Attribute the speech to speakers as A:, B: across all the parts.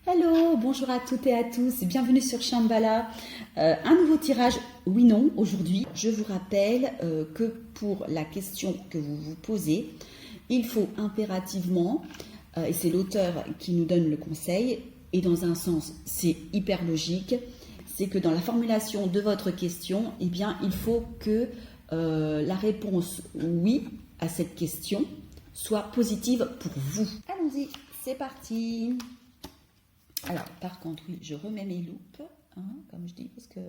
A: Hello, bonjour à toutes et à tous, bienvenue sur Shambhala. Un nouveau tirage, oui non, aujourd'hui. Je vous rappelle que pour la question que vous vous posez, il faut impérativement, et c'est l'auteur qui nous donne le conseil, et dans un sens c'est hyper logique, c'est que dans la formulation de votre question, eh bien, il faut que la réponse oui à cette question soit positive pour vous. Allons-y, c'est parti. Alors, par contre, oui, je remets mes loupes, hein, comme je dis, parce que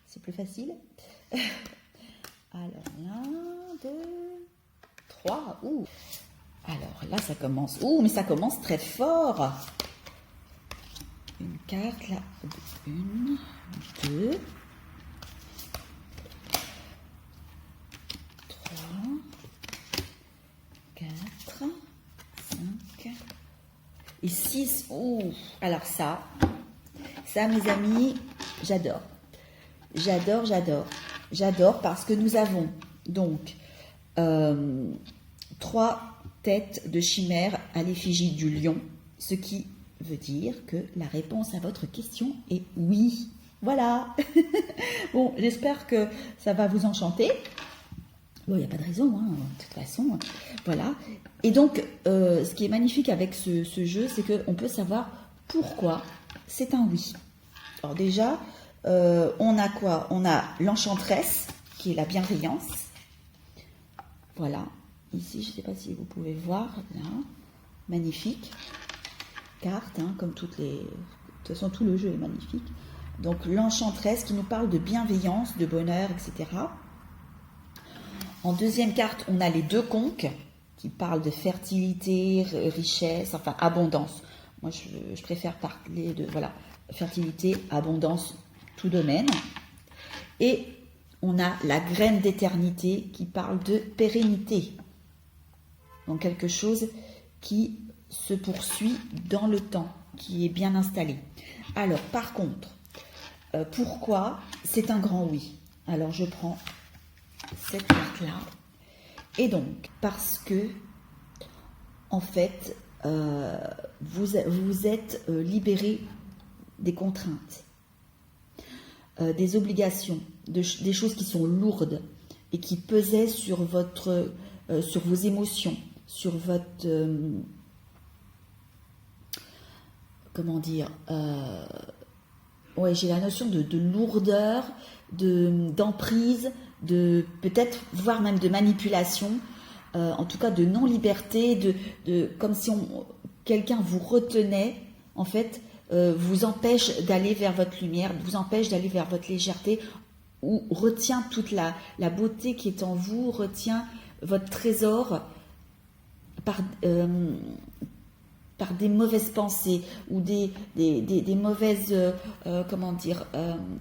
A: c'est plus facile. Alors, 1, 2, 3, ouh. Alors, là, ça commence, ouh, mais ça commence très fort. Une carte, là, 1, 2, 3, 4, 5, et 6, ouh. Alors ça, mes amis, j'adore. J'adore parce que nous avons donc 3 têtes de chimère à l'effigie du lion, ce qui veut dire que la réponse à votre question est oui. Voilà. Bon, j'espère que ça va vous enchanter. Bon, il n'y a pas de raison, hein, de toute façon. Voilà. Et donc, ce qui est magnifique avec ce jeu, c'est qu'on peut savoir pourquoi c'est un oui. Alors déjà, on a quoi? On a l'enchanteresse, qui est la bienveillance. Voilà. Ici, je ne sais pas si vous pouvez voir. Là. Magnifique. Carte, hein, comme toutes les... De toute façon, tout le jeu est magnifique. Donc, l'enchanteresse qui nous parle de bienveillance, de bonheur, etc. En deuxième carte, on a les 2 conques qui parlent de fertilité, richesse, enfin abondance. Moi, je préfère parler de voilà, fertilité, abondance, tout domaine. Et on a la graine d'éternité qui parle de pérennité. Donc quelque chose qui se poursuit dans le temps, qui est bien installé. Alors, par contre, pourquoi c'est un grand oui? Alors, je prends cette carte-là. Et donc, parce que, en fait, vous êtes libéré des contraintes, des obligations, des choses qui sont lourdes et qui pesaient sur vos émotions, sur votre... comment dire ouais, j'ai la notion de lourdeur, d'emprise, de peut-être voire même de manipulation, en tout cas de non-liberté, comme si quelqu'un vous retenait, en fait, vous empêche d'aller vers votre lumière, vous empêche d'aller vers votre légèreté, ou retient toute la beauté qui est en vous, retient votre trésor par des mauvaises pensées ou des mauvaises comment dire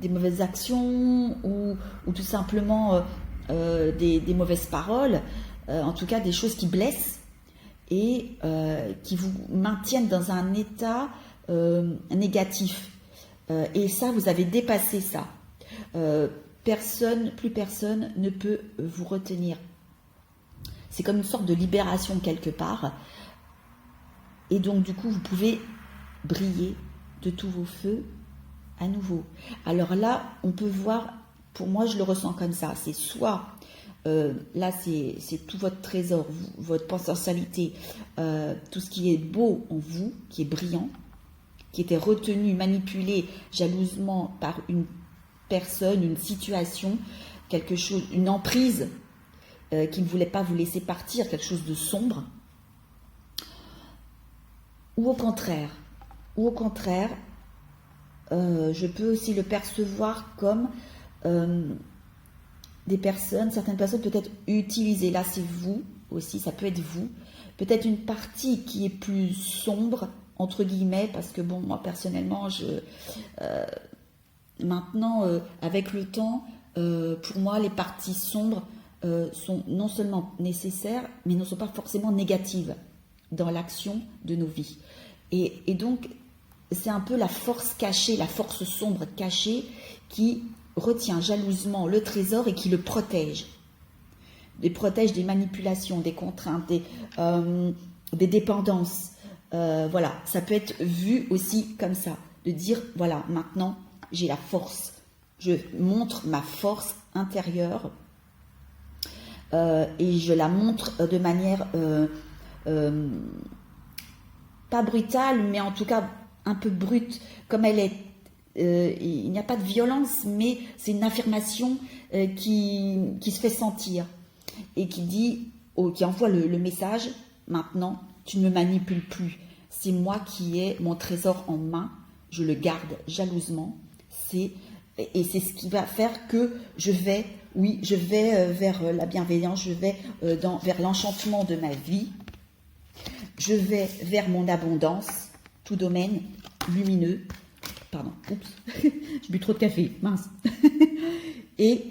A: des mauvaises actions ou tout simplement des mauvaises paroles, en tout cas des choses qui blessent et qui vous maintiennent dans un état négatif, et ça, vous avez dépassé ça. Plus personne ne peut vous retenir. C'est comme une sorte de libération quelque part. Et donc, du coup, vous pouvez briller de tous vos feux à nouveau. Alors là, on peut voir, pour moi, je le ressens comme ça. C'est soit, là, c'est tout votre trésor, votre potentialité, tout ce qui est beau en vous, qui est brillant, qui était retenu, manipulé jalousement par une personne, une situation, quelque chose, une emprise qui ne voulait pas vous laisser partir, quelque chose de sombre. Ou au contraire, je peux aussi le percevoir comme certaines personnes peut-être utilisées. Là, c'est vous aussi, ça peut être vous. Peut-être une partie qui est plus sombre, entre guillemets, parce que bon, moi personnellement, maintenant, avec le temps, pour moi, les parties sombres sont non seulement nécessaires, mais ne sont pas forcément négatives dans l'action de nos vies. Et donc, c'est un peu la force cachée, la force sombre cachée qui retient jalousement le trésor et qui le protège. Il protège des manipulations, des contraintes, des dépendances, Voilà, ça peut être vu aussi comme ça, de dire, voilà, maintenant, j'ai la force. Je montre ma force intérieure et je la montre de manière pas brutale, mais en tout cas un peu brute, comme elle est. Il n'y a pas de violence, mais c'est une affirmation qui se fait sentir et qui dit, qui envoie le message, maintenant, tu ne me manipules plus. C'est moi qui ai mon trésor en main, je le garde jalousement. Et c'est ce qui va faire que je vais vers la bienveillance, je vais vers l'enchantement de ma vie, je vais vers mon abondance, tout domaine lumineux. Pardon, oups, j'ai bu trop de café, mince. Et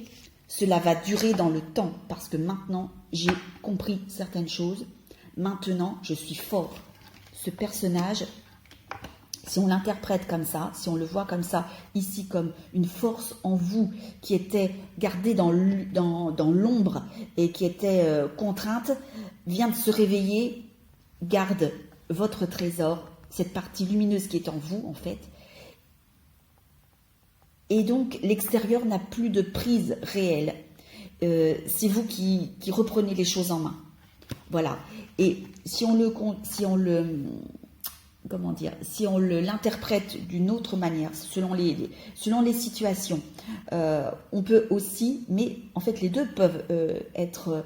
A: cela va durer dans le temps, parce que maintenant, j'ai compris certaines choses. Maintenant, je suis fort. Ce personnage, si on l'interprète comme ça, si on le voit comme ça, ici, comme une force en vous qui était gardée dans l'ombre et qui était contrainte, vient de se réveiller, garde votre trésor, cette partie lumineuse qui est en vous, en fait. Et donc, l'extérieur n'a plus de prise réelle. C'est vous qui reprenez les choses en main. Voilà. Et si on l'interprète d'une autre manière, selon les situations, on peut aussi, mais en fait les deux peuvent être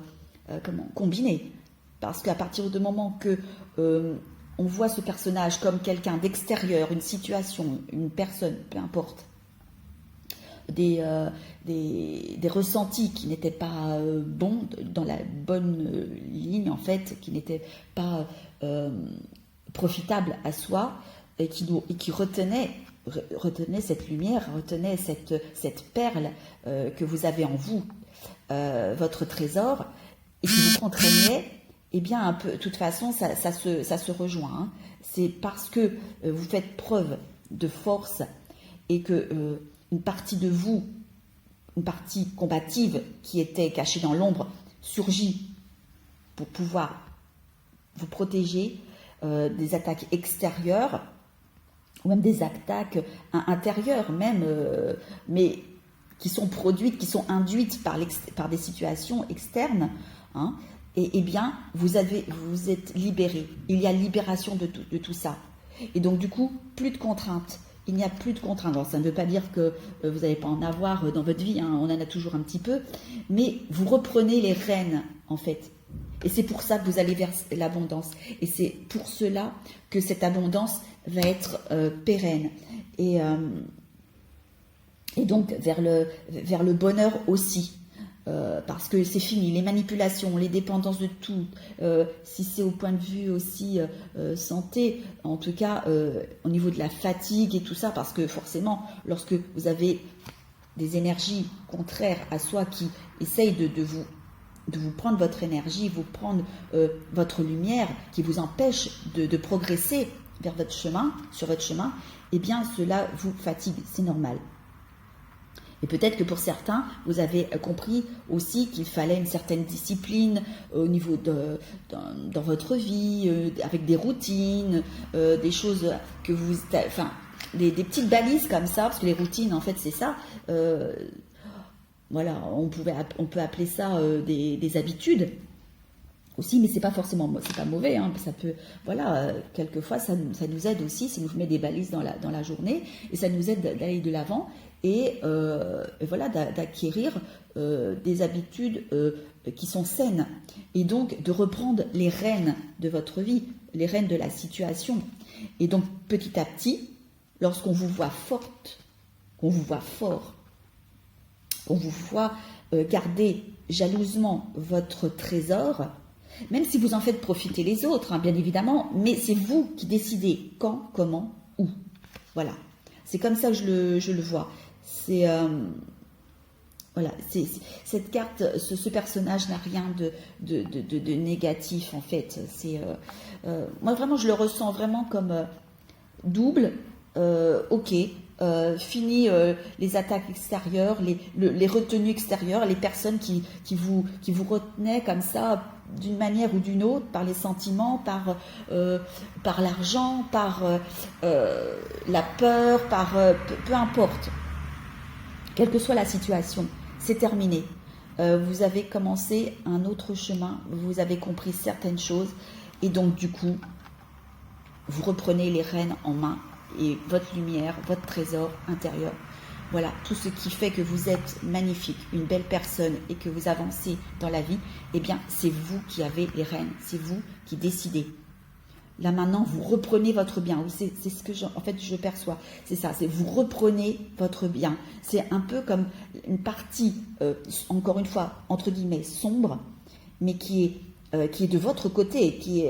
A: combinés, parce qu'à partir du moment que on voit ce personnage comme quelqu'un d'extérieur, une situation, une personne, peu importe, des ressentis qui n'étaient pas bons, dans la bonne ligne en fait, qui n'étaient pas profitables à soi, et qui retenaient cette lumière, retenaient cette perle que vous avez en vous, votre trésor, et qui vous contraignait, eh bien un peu, de toute façon ça se rejoint, hein. C'est parce que vous faites preuve de force et que une partie de vous, une partie combative qui était cachée dans l'ombre, surgit pour pouvoir vous protéger des attaques extérieures ou même des attaques intérieures même, mais qui sont produites, qui sont induites par des situations externes, hein. Et bien, vous êtes libéré. Il y a libération de tout ça. Et donc, du coup, plus de contraintes. Il n'y a plus de contraintes. Alors, ça ne veut pas dire que vous n'allez pas en avoir dans votre vie, hein, on en a toujours un petit peu, mais vous reprenez les rênes, en fait. Et c'est pour ça que vous allez vers l'abondance. Et c'est pour cela que cette abondance va être pérenne. Et donc, vers le bonheur aussi. Parce que c'est fini, les manipulations, les dépendances de tout, si c'est au point de vue aussi santé, en tout cas au niveau de la fatigue et tout ça, parce que forcément, lorsque vous avez des énergies contraires à soi qui essayent de vous prendre votre énergie, vous prendre votre lumière, qui vous empêche de progresser vers votre chemin, sur votre chemin, eh bien cela vous fatigue, c'est normal. Et peut-être que pour certains, vous avez compris aussi qu'il fallait une certaine discipline au niveau dans votre vie, avec des routines, des choses que vous... Enfin, des petites balises comme ça, parce que les routines, en fait, c'est ça. Voilà, on peut appeler ça des habitudes aussi, mais c'est pas forcément, c'est pas mauvais, hein, ça peut, voilà, quelquefois ça nous aide aussi, ça nous met des balises dans la journée, et ça nous aide d'aller de l'avant, et voilà, d'acquérir des habitudes qui sont saines, et donc de reprendre les rênes de votre vie, les rênes de la situation. Et donc petit à petit, lorsqu'on vous voit forte, qu'on vous voit fort, qu'on vous voit garder jalousement votre trésor, même si vous en faites profiter les autres, hein, bien évidemment, mais c'est vous qui décidez quand, comment, où. Voilà, c'est comme ça que je le vois. C'est voilà, cette carte, ce personnage n'a rien de négatif en fait. Moi vraiment, je le ressens vraiment comme double. Ok, fini les attaques extérieures, les retenues extérieures, les personnes qui vous retenaient comme ça d'une manière ou d'une autre, par les sentiments, par l'argent, par la peur, peu importe. Quelle que soit la situation, c'est terminé. Vous avez commencé un autre chemin, vous avez compris certaines choses, et donc du coup, vous reprenez les rênes en main, et votre lumière, votre trésor intérieur. Voilà, tout ce qui fait que vous êtes magnifique, une belle personne, et que vous avancez dans la vie, eh bien, c'est vous qui avez les rênes, c'est vous qui décidez. Là maintenant, vous reprenez votre bien. C'est ce que je perçois. C'est ça, c'est vous reprenez votre bien. C'est un peu comme une partie, encore une fois, entre guillemets, sombre, mais qui est de votre côté, qui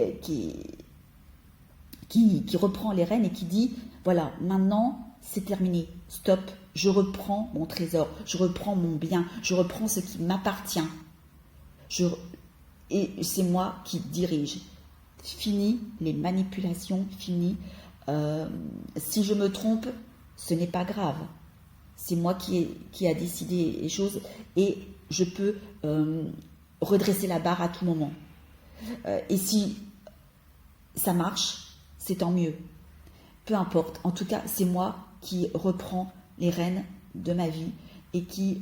A: reprend les rênes et qui dit, voilà, maintenant, c'est terminé. Stop, je reprends mon trésor, je reprends mon bien, je reprends ce qui m'appartient. Et c'est moi qui dirige. Fini les manipulations, fini. Si je me trompe, ce n'est pas grave. C'est moi qui a décidé les choses et je peux redresser la barre à tout moment. Et si ça marche, c'est tant mieux. Peu importe. En tout cas, c'est moi qui reprends les rênes de ma vie et qui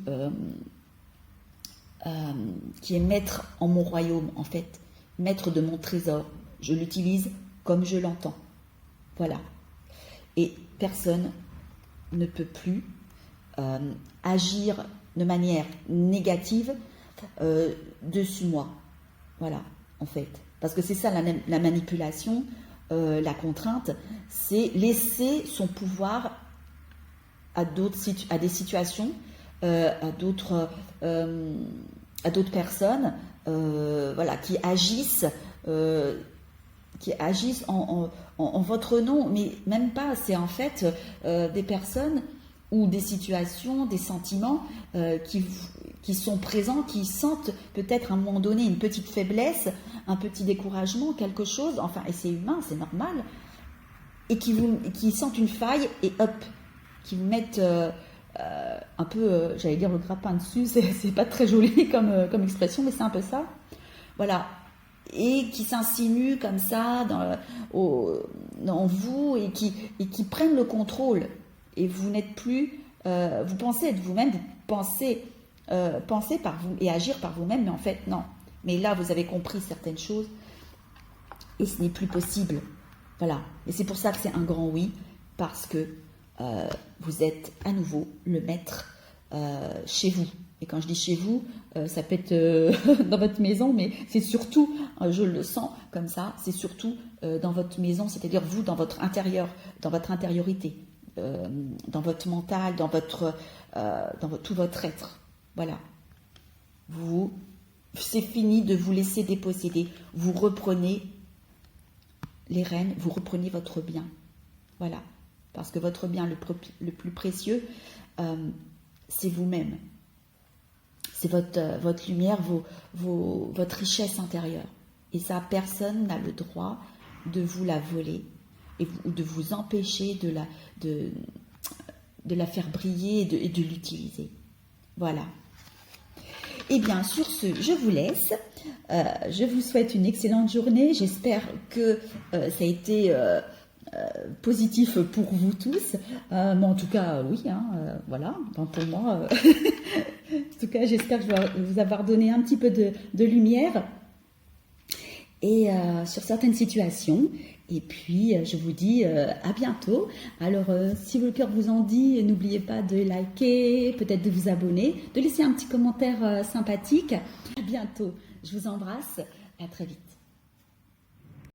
A: est maître en mon royaume, en fait. Maître de mon trésor. Je l'utilise comme je l'entends. Voilà. Et personne ne peut plus agir de manière négative dessus moi. Voilà, en fait. Parce que c'est ça la manipulation, la contrainte, c'est laisser son pouvoir à des situations, à d'autres personnes, voilà, qui agissent en votre nom, mais même pas, c'est en fait des personnes ou des situations, des sentiments qui sont présents, qui sentent peut-être à un moment donné une petite faiblesse, un petit découragement, quelque chose, enfin, et c'est humain, c'est normal, et qui sentent une faille et hop, qui vous mettent un peu, j'allais dire le grappin dessus, c'est pas très joli comme expression, mais c'est un peu ça, voilà. Et qui s'insinuent comme ça dans vous et qui prennent le contrôle. Et vous n'êtes plus, vous pensez être vous-même, vous pensez par vous et agir par vous-même, mais en fait non. Mais là, vous avez compris certaines choses et ce n'est plus possible. Voilà. Et c'est pour ça que c'est un grand oui, parce que vous êtes à nouveau le maître chez vous. Et quand je dis chez vous, ça peut être dans votre maison, mais c'est surtout, je le sens comme ça, c'est surtout dans votre maison, c'est-à-dire vous, dans votre intérieur, dans votre intériorité, dans votre mental, dans tout votre être. Voilà. C'est fini de vous laisser déposséder. Vous reprenez les rênes, vous reprenez votre bien. Voilà. Parce que votre bien le plus précieux, c'est vous-même. C'est votre lumière, votre richesse intérieure. Et ça, personne n'a le droit de vous la voler ou de vous empêcher de la faire briller et de l'utiliser. Voilà. Et bien, sur ce, je vous laisse. Je vous souhaite une excellente journée. J'espère que ça a été positif pour vous tous. Mais en tout cas, oui, voilà. Enfin, pour moi, en tout cas, j'espère que je vais vous avoir donné un petit peu de lumière et sur certaines situations. Et puis, je vous dis à bientôt. Alors, si le cœur vous en dit, n'oubliez pas de liker, peut-être de vous abonner, de laisser un petit commentaire sympathique. À bientôt. Je vous embrasse. À très vite.